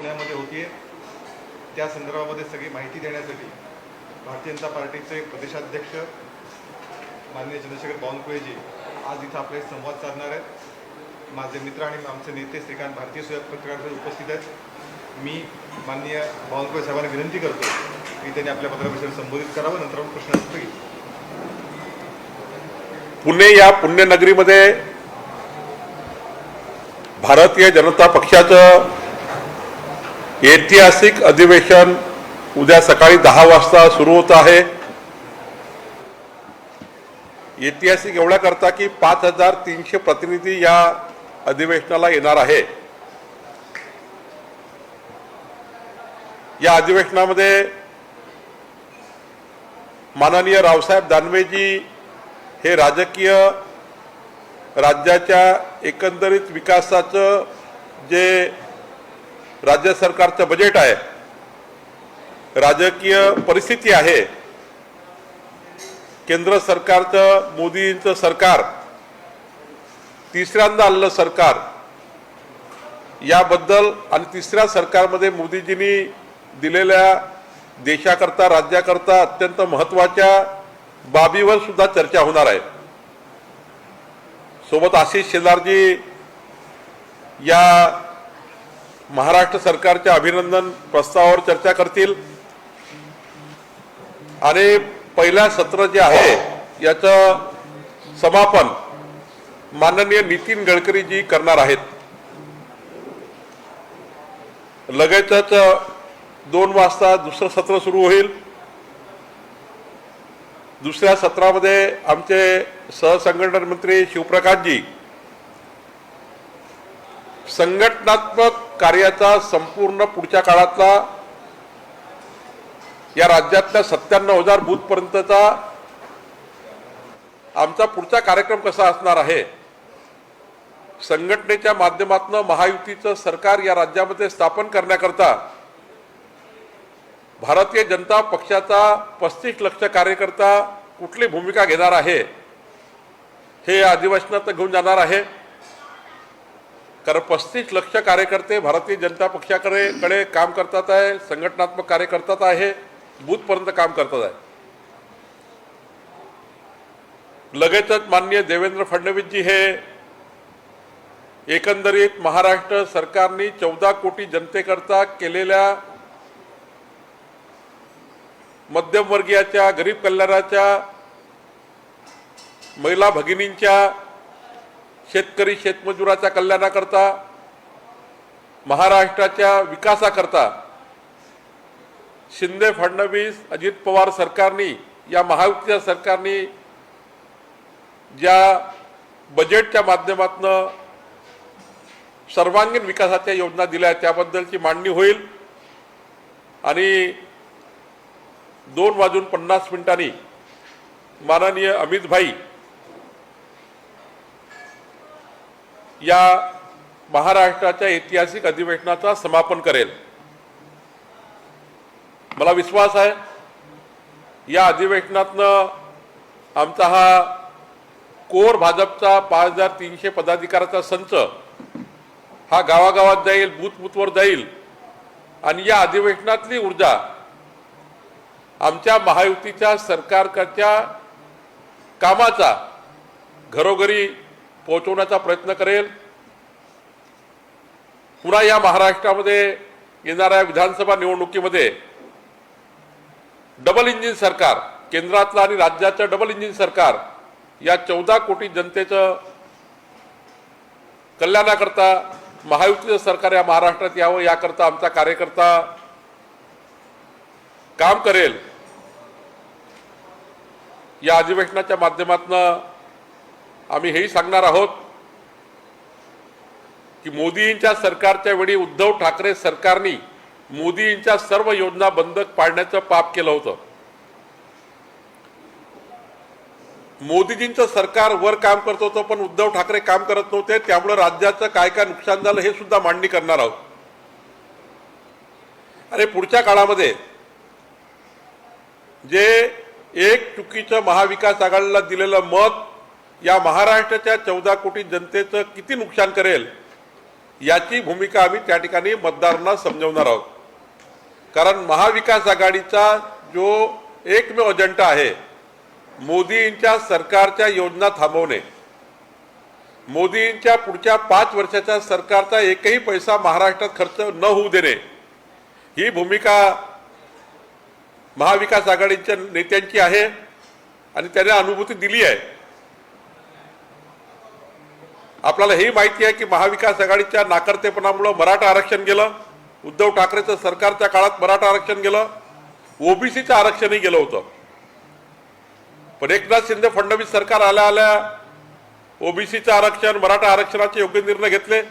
पुण्यामध्ये होती त्या संदर्भामध्ये सगळी माहिती देण्यासाठी भारतीय जनता पार्टीचे प्रदेशाध्यक्ष माननीय चंद्रशेखर बावनकुळेजी आज इथं आपले संवाद साधणार आहेत। माझे मित्र आणि आमचे नेते श्रीकांत भारतीय पत्रकार उपस्थित आहेत। मी माननीय बावनकुळे साहेबांना विनंती करतो की त्यांनी आपल्या पत्रकारितेला संबोधित करावं, नंतर आपण प्रश्न घेऊ। पुणे या पुण्यनगरीमध्ये भारतीय जनता पक्षाचं ऐतिहासिक अधिवेशन उद्या सकाळी 10 वाजता सुरू होत आहे। ऐतिहासिक एवढ्या करता की 5300 प्रतिनिधी या अधिवेशनाला येणार आहे। या अधिवेशनामध्ये माननीय रावसाहेब दानवेजी हे राजकीय राज्याच्या एकंदरीत विकासाचं जे राज्य सरकारचं बजेट आहे, राजकीय परिस्थिती आहे, केंद्र सरकारचं मोदींचं सरकार तिसऱ्यांदा आलेलं सरकार याबद्दल आणि तिसऱ्या सरकारमध्ये मोदीजींनी दिलेल्या देशाकरता राज्याकरता अत्यंत महत्त्वाच्या बाबीवर सुद्धा चर्चा होणार आहे। सोबत आशिष शेलारजी या महाराष्ट्र सरकारच्या अभिनंदन प्रस्तावावर चर्चा करतील आणि पहिला सत्र जे आहे याचं समापन माननीय नितीन गडकरीजी करणार आहेत। लगेचच 2 वाजता दुसरं सत्र सुरू होईल। दुसऱ्या सत्रामध्ये आमचे सहसंघटन मंत्री शिवप्रकाशजी संघटनात्मक कार्याचा संपूर्ण पुढच्या काळातला या राज्यातल्या 97,000 बूथपर्यंतचा आमचा पुढचा कार्यक्रम कसा असणार आहे, संघटनेच्या माध्यमातून महायुतीचं सरकार या राज्यामध्ये स्थापन करण्याकरता भारतीय जनता पक्षाचा 35 लाख कार्यकर्ता कुठली भूमिका घेणार आहे हे या अधिवेशनात घेऊन जाणार आहे। कारण 35 लाख कार्यकर्ते भारतीय जनता पक्षाकडे काम करतात आहे, संघटनात्मक कार्य करतात आहे, बूथपर्यंत काम करतात आहे। लगेचच माननीय देवेंद्र फडणवीसजी हे एकंदरीत महाराष्ट्र सरकारने 14 कोटी जनतेकरता केलेल्या मध्यमवर्गीयाच्या, गरीब कल्याणाच्या, महिला भगिनींच्या, शेतकरी शेतमजुराच्या कल्याणाकरता, महाराष्ट्राच्या विकासाकरता शिंदे फडणवीस अजित पवार सरकारने, या महायुतीच्या सरकारने ज्या बजेटच्या माध्यमातून सर्वांगीण विकासाच्या योजना दिल्या त्याबद्दलची मांडणी होईल आणि 2:50 माननीय अमित भाई या महाराष्ट्राच्या ऐतिहासिक अधिवेशनाचा समापन करेल। मला विश्वास आहे या अधिवेशनातनं आमचा हा कोर भाजपचा 5300 पदाधिकाऱ्याचा संच हा गावागावात जाईल, बूथवर जाईल आणि या अधिवेशनातली ऊर्जा आमच्या महायुतीच्या सरकारच्या कामाचा घरोघरी पोहोचवण्याचा प्रयत्न करेल। पुन्हा या महाराष्ट्रामध्ये येणाऱ्या विधानसभा निवडणुकीमध्ये डबल इंजिन सरकार, केंद्रातलं आणि राज्याचं डबल इंजिन सरकार, या 14 कोटी जनतेचं कल्याणाकरता महायुतीचं सरकार या महाराष्ट्रात यावं याकरता आमचा कार्यकर्ता काम करेल। या अधिवेशनाच्या माध्यमातून आम्ही हेही सांगणार आहोत की मोदींच्या सरकारच्या वेळी उद्धव ठाकरे सरकारने मोदींच्या सर्व योजना बंद पाडण्याचं पाप केलं होतं। मोदीजींचं सरकार वर काम करत होतं पण उद्धव ठाकरे काम करत नव्हते, त्यामुळे राज्याचं काय काय नुकसान झालं हे सुद्धा मांडणी करणार आहोत। आणि पुढच्या काळामध्ये जे एक चुकीचं महाविकास आघाडीला दिलेलं मत या महाराष्ट्राच्या 14 कोटी जनतेचं किती नुकसान करेल याची भूमिका आम्ही त्या ठिकाणी मतदारांना समजवणार आहोत. कारण महाविकास आघाडीचा जो एकमेव अजेंडा आहे मोदींच्या सरकारच्या योजना थांबवणे, मोदींच्या पुढच्या 5 वर्षाच्या सरकारचा एकही पैसा महाराष्ट्रात खर्च न होऊ देणे, ही भूमिका महाविकास आघाडीच्या नेत्यांची आहे आणि त्याने अनुभूती दिली आहे. आपल्याला हे माहिती आहे की महाविकास आघाडीच्या नाकर्तेपणामुळे मराठा आरक्षण गेलं, उद्धव ठाकरेचं सरकारच्या काळात मराठा आरक्षण गेलं, ओबीसीचं आरक्षणही गेलं होतं. पण एकनाथ शिंदे फडणवीस सरकार आल्या आल्या ओबीसीचं आरक्षण, मराठा आरक्षणाचे योग्य निर्णय घेतले.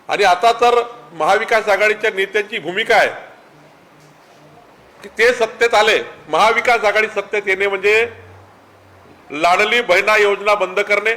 आणि आता तर महाविकास आघाडीच्या नेत्यांची भूमिका आहे की ते सत्तेत आले, महाविकास आघाडी सत्तेत येणे म्हणजे लाडली बहिणा योजना बंद करणे,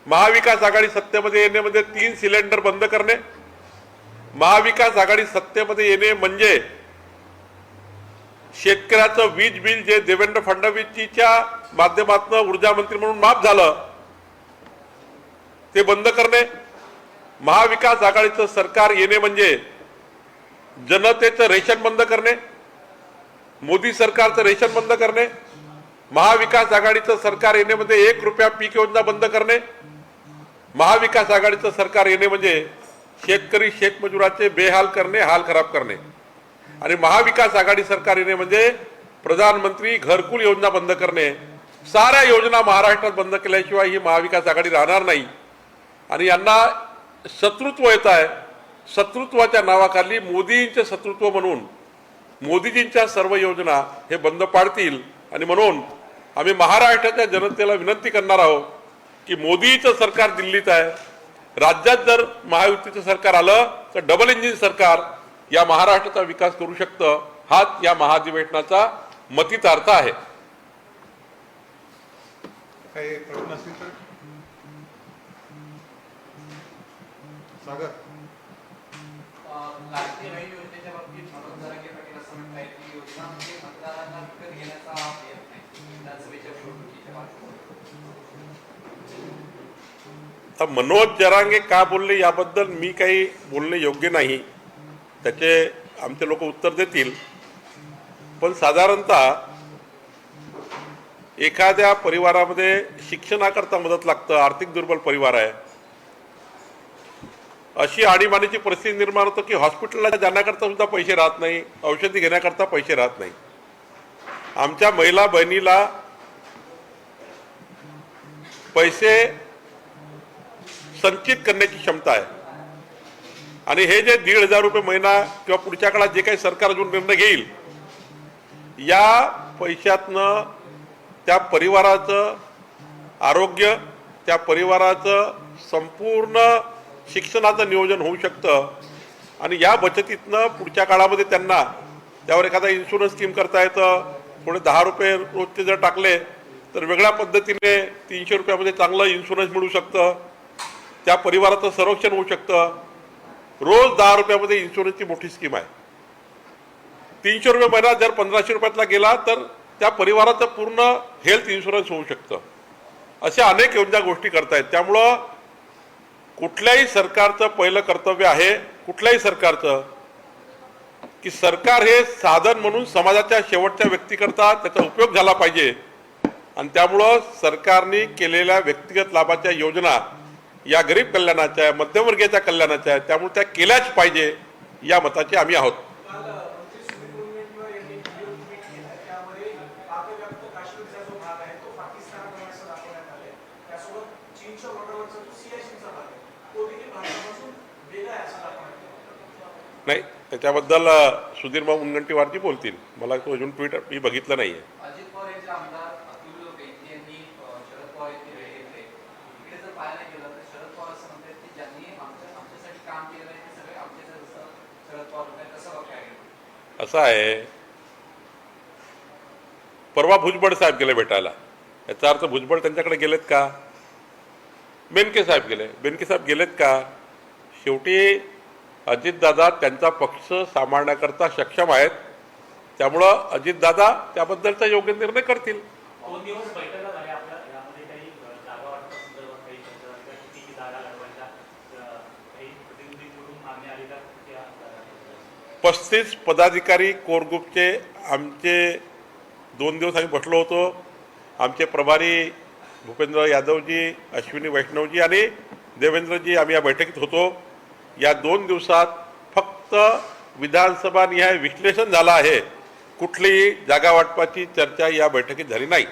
महाविकास आघाडी सत्तेमध्ये येणे म्हणजे 3 सिलेंडर बंद करणे, महाविकास आघाडी सत्तेमध्ये येणे म्हणजे शेतकऱ्याचं वीज बिल जे देवेंद्र फडणवीसच्या माध्यमातून ऊर्जा मंत्री म्हणून माफ झालं ते बंद करणे, महाविकास आघाडीचं सरकार येणे म्हणजे जनतेचं रेशन बंद करणे, मोदी सरकारचं रेशन बंद करणे, महाविकास आघाडीचं सरकार येणे म्हणजे 1 रुपया पीक योजना बंद करणे, महाविकास आघाडीचं सरकार येणे म्हणजे शेतकरी शेतमजुराचे बेहाल करणे, हाल खराब करणे. आणि महाविकास आघाडी सरकार येणे म्हणजे प्रधानमंत्री घरकुल योजना बंद करणे. साऱ्या योजना महाराष्ट्रात बंद केल्याशिवाय ही महाविकास आघाडी राहणार नाही. आणि यांना शत्रुत्व येत आहे. शत्रुत्वाच्या नावाखाली मोदींचे शत्रुत्व म्हणून मोदीजींच्या सर्व योजना हे बंद पाडतील. आणि म्हणून आम्ही महाराष्ट्राच्या जनतेला विनंती करणार आहोत की मोदीचं सरकार दिल्लीत आहे, राज्यात जर महायुतीचं सरकार आलं तर डबल इंजिन सरकार या महाराष्ट्राचा विकास करू शकतं. हाच या महाधिवेशनाचा मतितार्थ आहे. काही प्रश्न असतील तर सागर. लाडकी बहीण योजनेच्या बाबतीत मनोज जरांगे पाटील असं म्हणताय की योजना म्हणजे मतदारांना विकत घेण्याचा प्रयत्न आहे विधानसभेच्या निवडणुकीच्या आता मनोज जरांगे का बोलले याबद्दल मी काही बोलणे योग्य नाही, त्याचे आमचे लोक उत्तर देतील. पण साधारणतः एखाद्या परिवारामध्ये शिक्षणाकरता मदत लागतं, आर्थिक दुर्बल परिवार आहे, अशी आणीबाणीची परिस्थिती निर्माण होतं की हॉस्पिटलला जाण्याकरता सुद्धा पैसे राहत नाही, औषधी घेण्याकरता पैसे राहत नाही. आमच्या महिला बहिणीला पैसे संचित करण्याची क्षमता आहे. आणि हे जे 1,500 रुपये महिना किंवा पुढच्या काळात जे काही सरकार अजून निर्णय घेईल, या पैशातनं त्या परिवाराचं आरोग्य, त्या परिवाराचं संपूर्ण शिक्षणाचं नियोजन होऊ शकतं. आणि या बचतीतनं पुढच्या काळामध्ये त्यांना त्यावर एखादा इन्शुरन्स स्कीम करता येतं. थोडे 10 रुपये रोजचे जर टाकले तर वेगळ्या पद्धतीने 300 रुपयामध्ये चांगलं इन्शुरन्स मिळू शकतं. त्या परिवाराचं संरक्षण होऊ शकतं. रोज 10 रुपयामध्ये इन्शुरन्सची मोठी स्कीम आहे. 300 रुपये महिना जर 1500 रुपयातला गेला तर त्या परिवाराचं पूर्ण हेल्थ इन्शुरन्स होऊ शकतं. अशा अनेक योजना गोष्टी करतायत. त्यामुळं कुठल्याही सरकारचं पहिलं कर्तव्य आहे, कुठल्याही सरकारचं, की सरकार हे साधन म्हणून समाजाच्या शेवटच्या व्यक्तीकरता त्याचा उपयोग झाला पाहिजे. आणि त्यामुळं सरकारने केलेल्या व्यक्तिगत लाभाच्या योजना या गरीब कल्याणाच्या आहे, मध्यमवर्गीयाच्या कल्याणाच्या आहे, त्यामुळे त्या केल्याच पाहिजे या मताचे आम्ही आहोत. नाही, त्याच्याबद्दल सुधीर भाऊ मुनगंटीवारजी बोलतील. मला तो अजून ट्विट मी बघितलं नाहीये. अजित पवार यांचे आमदार अतुल बेनके यांनी शरद पवार यांनी वेळ घेतले. इकडे जर पाहायला गेलं तर शरद पवार असं म्हणतात की ज्यांनी आमच्यासाठी काम केलं आहे ते सगळे आमचे शरद पवार होते. कसं बघायला असं आहे, परवा भुजबळ साहेब गेले भेटायला. याचा अर्थ भुजबळ त्यांच्याकडे गेलेत का? बेनके साहेब गेले. बेनके साहेब गेलेत का? शेवटी अजितदादा त्यांचा पक्ष सांभाळण्याकरता सक्षम आहेत. त्यामुळं अजितदादा त्याबद्दलचा योग्य निर्णय करतील. 2 दिवस बैठका झाल्या आपल्या यामध्ये काही जागा वाटपासंदर्भात काही चर्चा किती जागा 35 पदाधिकारी कोर ग्रुपचे आमचे 2 दिवस आम्ही बसलो होतो. आमचे प्रभारी भूपेंद्र यादवजी, अश्विनी वैष्णवजी आणि देवेंद्रजी आम्ही या बैठकीत होतो. या 2 दिवसात फक्त विधानसभा निहाय विश्लेषण झालं आहे. कुठलीही जागा वाटपाची चर्चा या बैठकीत झाली नाही.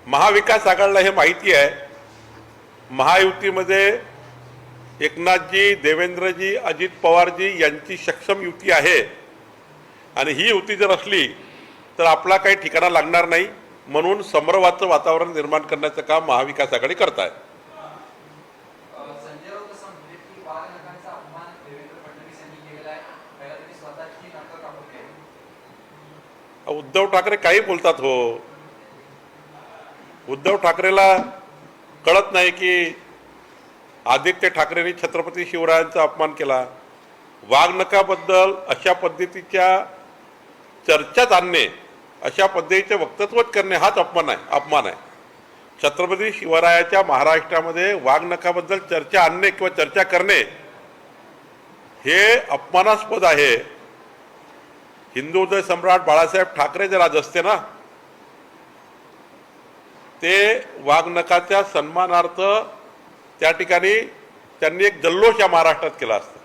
महाविकास आघाडीला हे माहिती आहे. महायुतीमध्ये एकनाथजी, देवेंद्रजी, अजित पवारजी यांची सक्षम युती आहे आणि ही युती जर असली तर आपला काही ठिकाणा लागणार नाही. म्हणून संभ्रमाचं वातावरण निर्माण करण्याचं काम महाविकास आघाडी करत आहे. संजय राऊत असं म्हणले की वाघ नखांचा अपमान देवेंद्र फडणवीस यांनी केलेला आहे. पहिला त्यांनी स्वतःची नाटकं कापून केली. उद्धव ठाकरे काही बोलतात हो. उद्धव ठाकरेला कळत नाही की आदित्य ठाकरेंनी छत्रपती शिवरायांचा अपमान केला. वाघनखाबद्दल अशा पद्धतीच्या चर्चेत आणणे, अशा पद्धतीचे वक्तव्य करणे हाच अपमान आहे. छत्रपती शिवरायाच्या महाराष्ट्रामध्ये वाघनखाबद्दल चर्चा आणणे किंवा चर्चा करणे हे अपमानास्पद आहे. हिंदू हृदय सम्राट बाळासाहेब ठाकरे जर आज असते ना, ते वाघनखाच्या सन्मानार्थ त्या ठिकाणी त्यांनी एक जल्लोष या महाराष्ट्रात केला असता.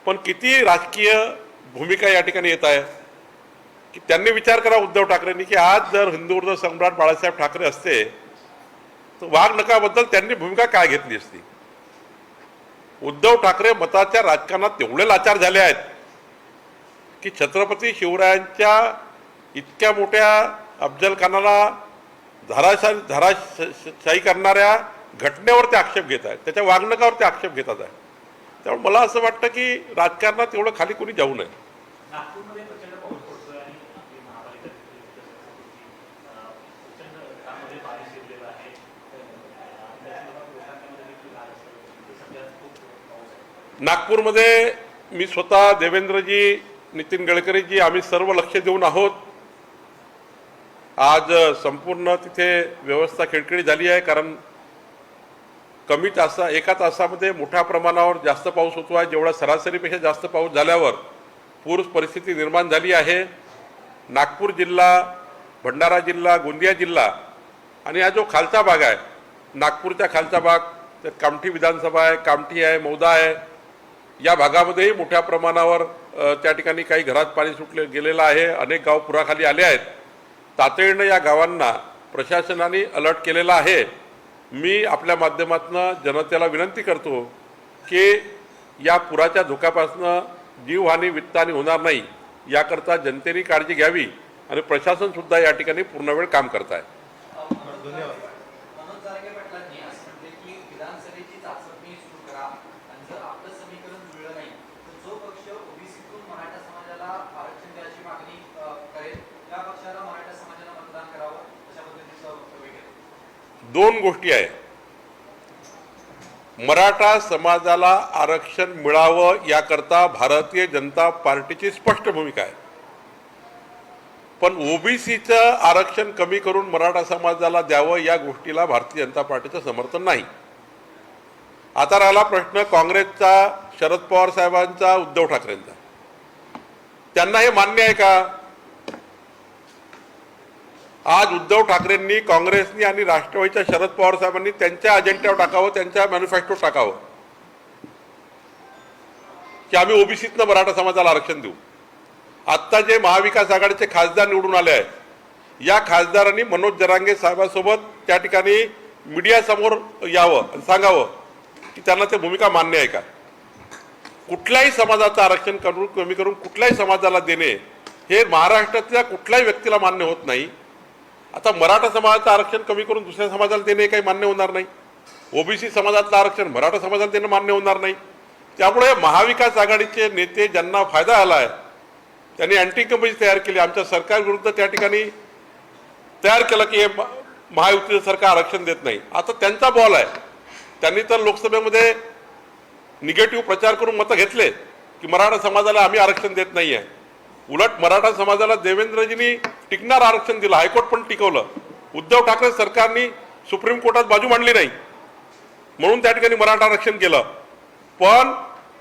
पण किती राजकीय भूमिका या ठिकाणी येत आहे की त्यांनी विचार करा उद्धव ठाकरेंनी की आज जर हिंदू हृदय सम्राट बाळासाहेब ठाकरे असते तर वाघनखाबद्दल त्यांनी भूमिका काय घेतली असती. उद्धव ठाकरे मताच्या राजकारणात तेवढे लाचार झाले आहेत की छत्रपती शिवरायांच्या इतक्या मोठ्या अफजल खानाला धाराशाही करणाऱ्या घटनेवर ते आक्षेप घेत आहेत, त्याच्या वागणुकीवर ते आक्षेप घेतात आहे. त्यामुळे मला असं वाटतं की राजकारणात एवढं खाली कोणी जाऊ नये. नागपूरमध्ये प्रचंड पाऊस पडतोय आणि आपली महापालिका प्रचंड त्यामध्ये पाणी शिरलेलं आहे. नागपूरमध्ये मी स्वतः, देवेंद्रजी, नितीन गडकरीजी आम्ही सर्व लक्ष देऊन आहोत. आज संपूर्ण तिथे व्यवस्था खिळखिळी झाली आहे. कारण कमी एका तासामध्ये मोठ्या प्रमाणावर जास्त पाऊस होतो आहे. जेवढा सरासरीपेक्षा जास्त पाऊस झाल्यावर पूर परिस्थिती निर्माण झाली आहे. नागपूर जिल्हा, भंडारा जिल्हा, गोंदिया जिल्हा आणि हा जो खालचा भाग आहे, नागपूरच्या खालचा भाग, त्यात कामठी विधानसभा आहे, कामठी आहे, मौदा आहे, या भागामध्येही मोठ्या प्रमाणावर त्या ठिकाणी काही घरात पाणी सुटले गेलेलं आहे. अनेक गाव पुराखाली आले आहेत. तातडीनं या गावांना प्रशासनाने अलर्ट केलेला आहे. मी आपल्या माध्यमातून जनतेला विनंती करतो की या पुराच्या धोक्यापासून जीवहानी, वित्तहानी होणार नाही याकरता जनतेने काळजी घ्यावी आणि प्रशासनसुद्धा या ठिकाणी पूर्णवेळ काम करत आहे. धन्यवाद. मनोज जारंगे पाटलांनी असं म्हटले की विधानसभेची चाचपणी सुरू करा आणि जर आपलं समीकरण जुळलं नाही तर जो पक्ष ओबीसीतून मराठा समाजाला आरक्षण द्यायची मागणी करेल त्या पक्षाला मराठा समाजाला मतदान करावं, अशा पद्धतीचं वक्तव्य केलं. 2 गोष्टी आहे. मराठा समाजाला आरक्षण मिळावं याकरता भारतीय जनता पार्टीची स्पष्ट भूमिका आहे. पण ओबीसीचं आरक्षण कमी करून मराठा समाजाला द्यावं या गोष्टीला भारतीय जनता पार्टीचं समर्थन नाही. आता राहिला प्रश्न काँग्रेसचा, शरद पवार साहेबांचा, उद्धव ठाकरेंचा. त्यांना हे मान्य आहे का? आज उद्धव ठाकरेंनी, काँग्रेसनी आणि राष्ट्रवादीच्या शरद पवार साहेबांनी त्यांच्या अजेंड्यावर टाकावं, त्यांच्या मॅनिफेस्टोवर टाकावं की आम्ही ओबीसीतनं मराठा समाजाला आरक्षण देऊ. आत्ता जे महाविकास आघाडीचे खासदार निवडून आले आहेत, या खासदारांनी मनोज जरांगे साहेबांसोबत त्या ठिकाणी मीडियासमोर यावं आणि सांगावं की त्यांना ते भूमिका मान्य आहे का. कुठल्याही समाजाचं आरक्षण कमी करून कुठल्याही समाजाला देणे हे महाराष्ट्रातल्या कुठल्याही व्यक्तीला मान्य होत नाही. आता मराठा समाजाचं आरक्षण कमी करून दुसऱ्या समाजाला देणे काही मान्य होणार नाही. ओबीसी समाजातलं आरक्षण मराठा समाजाला देणं मान्य होणार नाही. त्यामुळे महाविकास आघाडीचे नेते ज्यांना फायदा आला आहे त्यांनी अँटी कमिटी तयार केली. आमच्या सरकारविरुद्ध त्या ठिकाणी तयार केलं की हे महायुतीचं सरकार आरक्षण देत नाही. आता त्यांचा बॉल आहे. त्यांनी तर लोकसभेमध्ये निगेटिव्ह प्रचार करून मतं घेतले की मराठा समाजाला आम्ही आरक्षण देत नाही आहे. उलट मराठा समाजाला देवेंद्रजींनी टिकणार आरक्षण दिलं, हायकोर्ट पण टिकवलं. उद्धव ठाकरे सरकारने सुप्रीम कोर्टात बाजू मांडली नाही म्हणून त्या ठिकाणी मराठा आरक्षण केलं. पण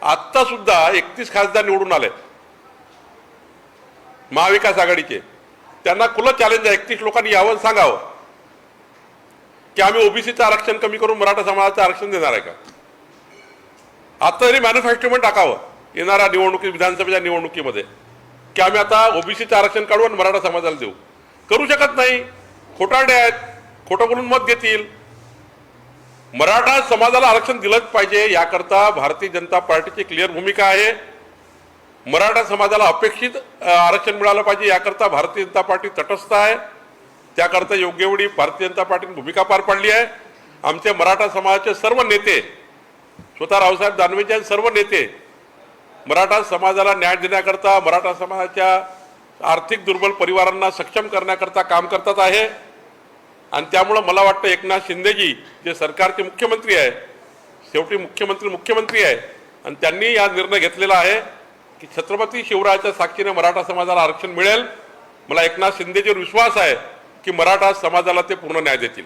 आत्ता सुद्धा 31 खासदार निवडून आले महाविकास आघाडीचे. त्यांना खुलं चॅलेंज आहे, 31 लोकांनी यावं सांगावं की आम्ही ओबीसीचं आरक्षण कमी करून मराठा समाजाचं आरक्षण देणार आहे का. आता तरी मॅन्युफॅक्चरमेंट टाकावं येणाऱ्या निवडणुकी, विधानसभेच्या निवडणुकीमध्ये, की आम्ही आता ओबीसीचं आरक्षण काढू आणि मराठा समाजाला देऊ. करू शकत नाही. खोटारडे आहेत, खोटं बोलून मत घेतील. मराठा समाजाला आरक्षण दिलंच पाहिजे याकरता भारतीय जनता पार्टीची क्लिअर भूमिका आहे. मराठा समाजाला अपेक्षित आरक्षण मिळालं पाहिजे याकरता भारतीय जनता पार्टी तटस्थ आहे. त्याकरता योग्य वेळी भारतीय जनता पार्टीने भूमिका पार पाडली आहे. आमचे मराठा समाजाचे सर्व नेते, स्वतः रावसाहेब दानवेचे सर्व नेते मराठा समाजाला न्याय देण्याकरता, मराठा समाजाच्या आर्थिक दुर्बल परिवारांना सक्षम करण्याकरता काम करतात आहे. आणि त्यामुळं मला वाटतं एकनाथ शिंदेजी जे सरकारचे मुख्यमंत्री आहे, शेवटी मुख्यमंत्री आहे आणि त्यांनी हा निर्णय घेतलेला आहे की छत्रपती शिवरायाच्या साक्षीने मराठा समाजाला आरक्षण मिळेल. मला एकनाथ शिंदेजीवर विश्वास आहे की मराठा समाजाला ते पूर्ण न्याय देतील.